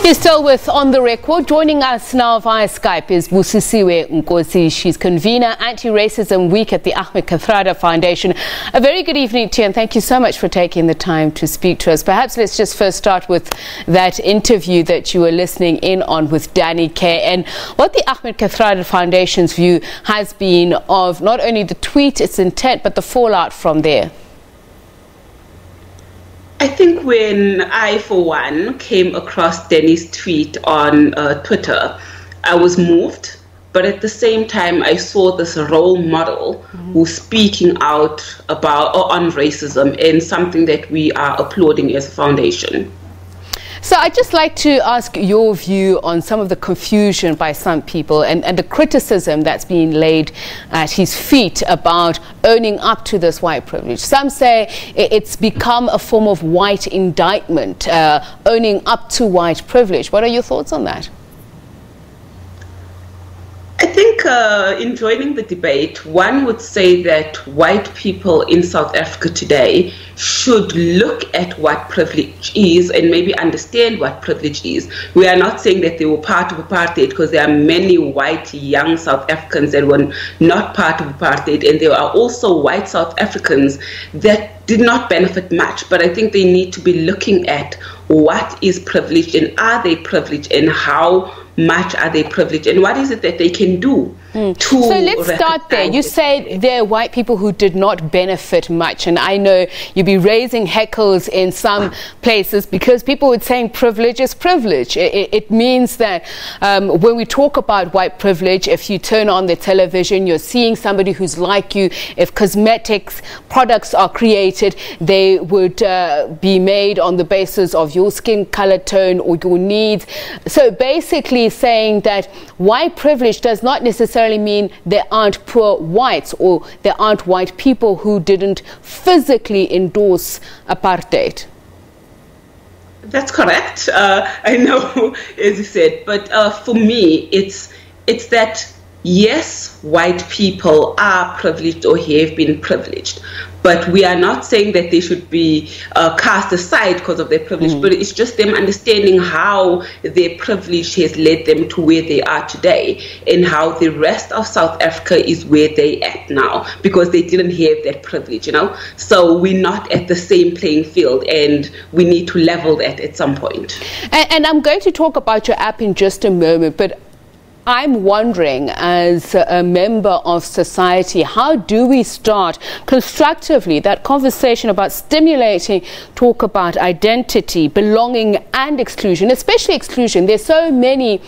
You're still with On the Record. Joining us now via Skype is Busisiwe Nkosi. She's convener Anti-Racism Week at the Ahmed Kathrada Foundation. A very good evening to you, and thank you so much for taking the time to speak to us. Perhaps let's just first start with that interview that you were listening in on with Danny K, and what the Ahmed Kathrada Foundation's view has been of not only the tweet, its intent, but the fallout from there. I think when I, for one, came across Danny's tweet on Twitter, I was moved, but at the same time, I saw this role model who's speaking out about or on racism, and something that we are applauding as a foundation. So I'd just like to ask your view on some of the confusion by some people and the criticism that's being laid at his feet about owning up to this white privilege. Some say it's become a form of white indictment, owning up to white privilege. What are your thoughts on that? I think in joining the debate, one would say that white people in South Africa today should look at what privilege is and maybe understand what privilege is. We are not saying that they were part of apartheid, because there are many white young South Africans that were not part of apartheid, and there are also white South Africans that did not benefit much. But I think they need to be looking at what is privilege, and are they privileged, and how much are they privileged, and what is it that they can do to So let's start there. You say there are white people who did not benefit much, and I know you'd be raising heckles in some places because people would say privilege is privilege. It means that when we talk about white privilege, if you turn on the television, you're seeing somebody who's like you. If cosmetics products are created, they would be made on the basis of your skin color tone or your needs. So basically saying that white privilege does not necessarily mean there aren't poor whites or there aren't white people who didn't physically endorse apartheid. That's correct. I know, as you said, but for me, it's that yes, white people are privileged or have been privileged, but we are not saying that they should be cast aside because of their privilege, but it's just them understanding how their privilege has led them to where they are today, and how the rest of South Africa is where they at now, because they didn't have that privilege, you know? So we're not at the same playing field, and we need to level that at some point. And I'm going to talk about your app in just a moment, but I'm wondering, as a member of society, how do we start constructively that conversation about stimulating talk about identity, belonging and exclusion, especially exclusion? There's so many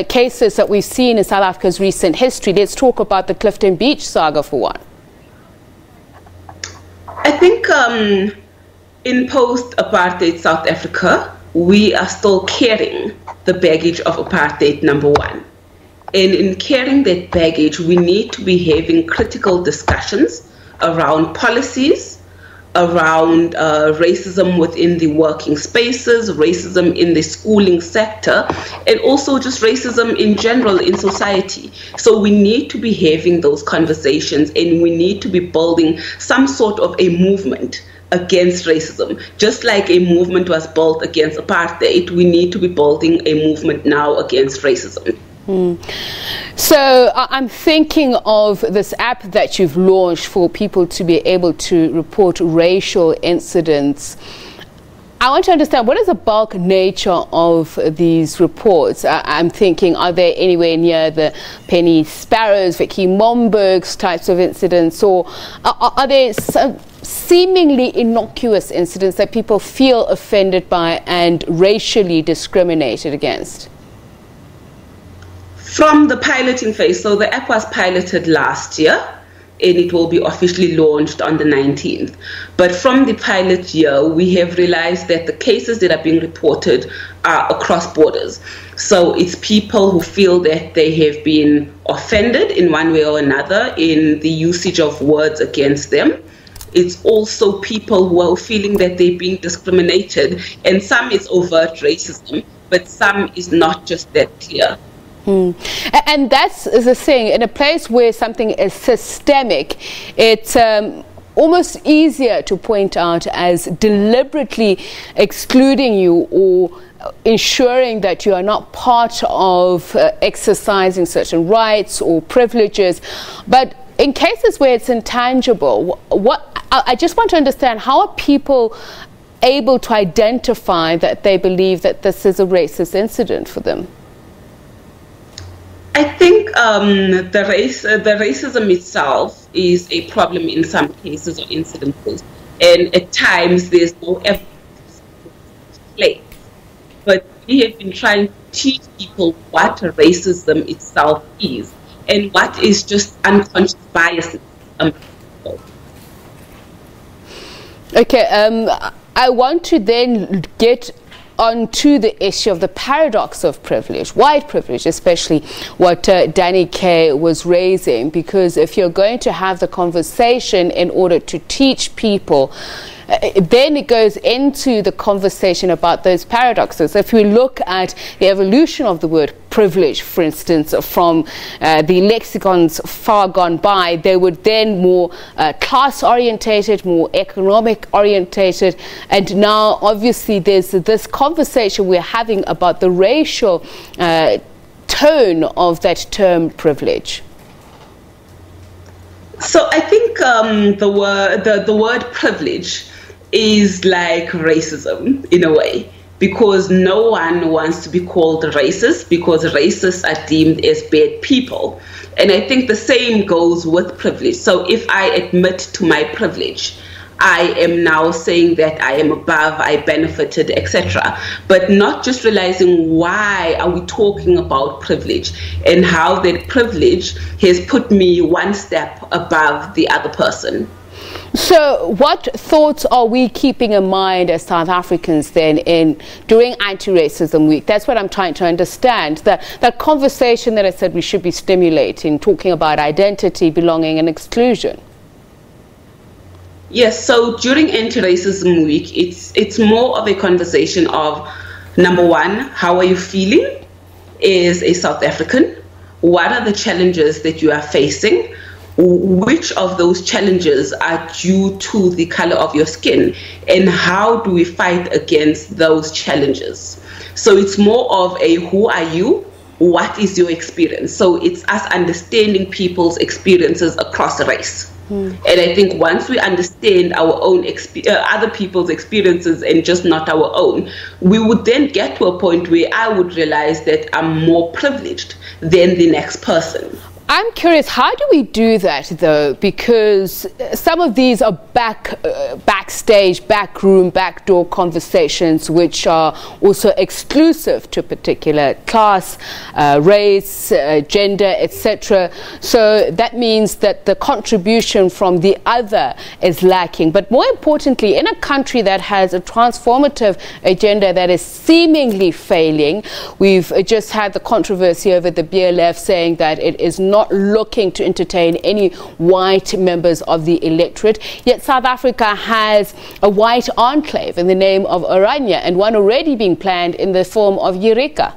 cases that we've seen in South Africa's recent history. Let's talk about the Clifton Beach saga for one. I think in post-apartheid South Africa, we are still carrying the baggage of apartheid, number one. And in carrying that baggage, we need to be having critical discussions around policies, around racism within the working spaces, racism in the schooling sector, and also just racism in general in society. So we need to be having those conversations, and we need to be building some sort of a movement against racism. Just like a movement was built against apartheid, we need to be building a movement now against racism. So I'm thinking of this app that you've launched for people to be able to report racial incidents. I want to understand, what is the bulk nature of these reports? I'm thinking, are they anywhere near the Penny Sparrows, Vicky Momberg's types of incidents, or are there some seemingly innocuous incidents that people feel offended by and racially discriminated against? From the piloting phase, so the app was piloted last year, and it will be officially launched on the 19th. But from the pilot year, we have realized that the cases that are being reported are across borders. So it's people who feel that they have been offended in one way or another in the usage of words against them. It's also people who are feeling that they're being discriminated, and some is overt racism, but some is not just that clear. And that's the thing, in a place where something is systemic, it almost easier to point out as deliberately excluding you or ensuring that you are not part of exercising certain rights or privileges. But in cases where it's intangible, I just want to understand, how are people able to identify that they believe that this is a racist incident for them? I think the racism itself is a problem in some cases or incidences, and at times there's no evidence to play. But we have been trying to teach people what racism itself is and what is just unconscious biases. Okay, I want to then get onto the issue of the paradox of privilege, white privilege, especially what Danny K was raising, because if you're going to have the conversation in order to teach people, then it goes into the conversation about those paradoxes. If we look at the evolution of the word privilege, for instance, from the lexicons far gone by, they were then more class orientated, more economic orientated, and now obviously there's this conversation we're having about the racial tone of that term privilege. So I think the word privilege is like racism in a way, because no one wants to be called racist, because racists are deemed as bad people. And I think the same goes with privilege. So if I admit to my privilege, I am now saying that I am above, I benefited, etc. But not just realizing why are we talking about privilege and how that privilege has put me one step above the other person. So what thoughts are we keeping in mind as South Africans then during Anti-Racism Week? That's what I'm trying to understand. That conversation that I said we should be stimulating, talking about identity, belonging and exclusion. Yes, so during Anti-Racism Week, it's more of a conversation of, number one, how are you feeling as a South African? What are the challenges that you are facing? Which of those challenges are due to the color of your skin, and how do we fight against those challenges? So it's more of a who are you, what is your experience? So it's us understanding people's experiences across race. And I think once we understand our own other people's experiences and just not our own, we would then get to a point where I would realize that I'm more privileged than the next person. I'm curious, how do we do that though? Because some of these are backstage, backroom, backdoor conversations which are also exclusive to particular class, race, gender, etc. So that means that the contribution from the other is lacking. But more importantly, in a country that has a transformative agenda that is seemingly failing, we've just had the controversy over the BLF saying that it is not looking to entertain any white members of the electorate. Yet South Africa has a white enclave in the name of Oranje, and one already being planned in the form of Eureka.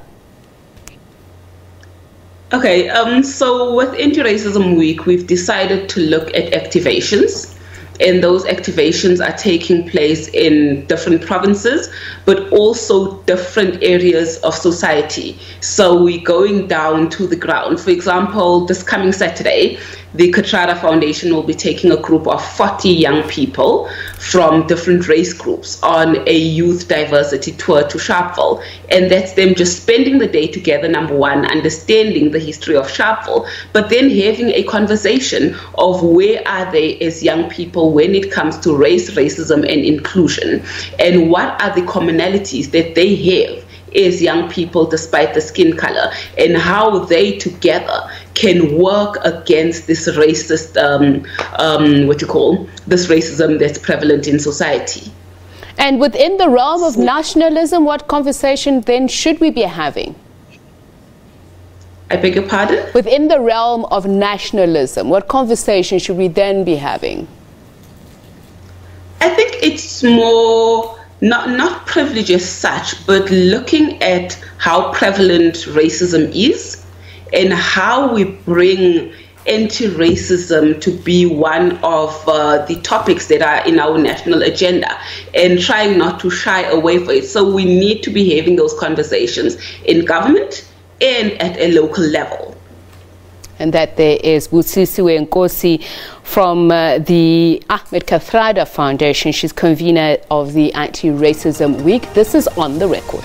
Okay, so with Anti-Racism Week, we've decided to look at activations. And those activations are taking place in different provinces, but also different areas of society. So we're going down to the ground. For example, this coming Saturday, the Kathrada Foundation will be taking a group of 40 young people from different race groups on a youth diversity tour to Sharpeville. And that's them just spending the day together, number one, understanding the history of Sharpeville, but then having a conversation of where are they as young people when it comes to race, racism, and inclusion, and what are the commonalities that they have as young people despite the skin color, and how they together can work against this racist, this racism that's prevalent in society. And within the realm of nationalism, what conversation then should we be having? I beg your pardon? Within the realm of nationalism, what conversation should we then be having? I think it's more not privilege as such, but looking at how prevalent racism is and how we bring anti-racism to be one of the topics that are in our national agenda, and trying not to shy away from it. So we need to be having those conversations in government and at a local level. And that there is Busisiwe Nkosi from the Ahmed Kathrada Foundation. She's convener of the Anti-Racism Week. This is On the Record.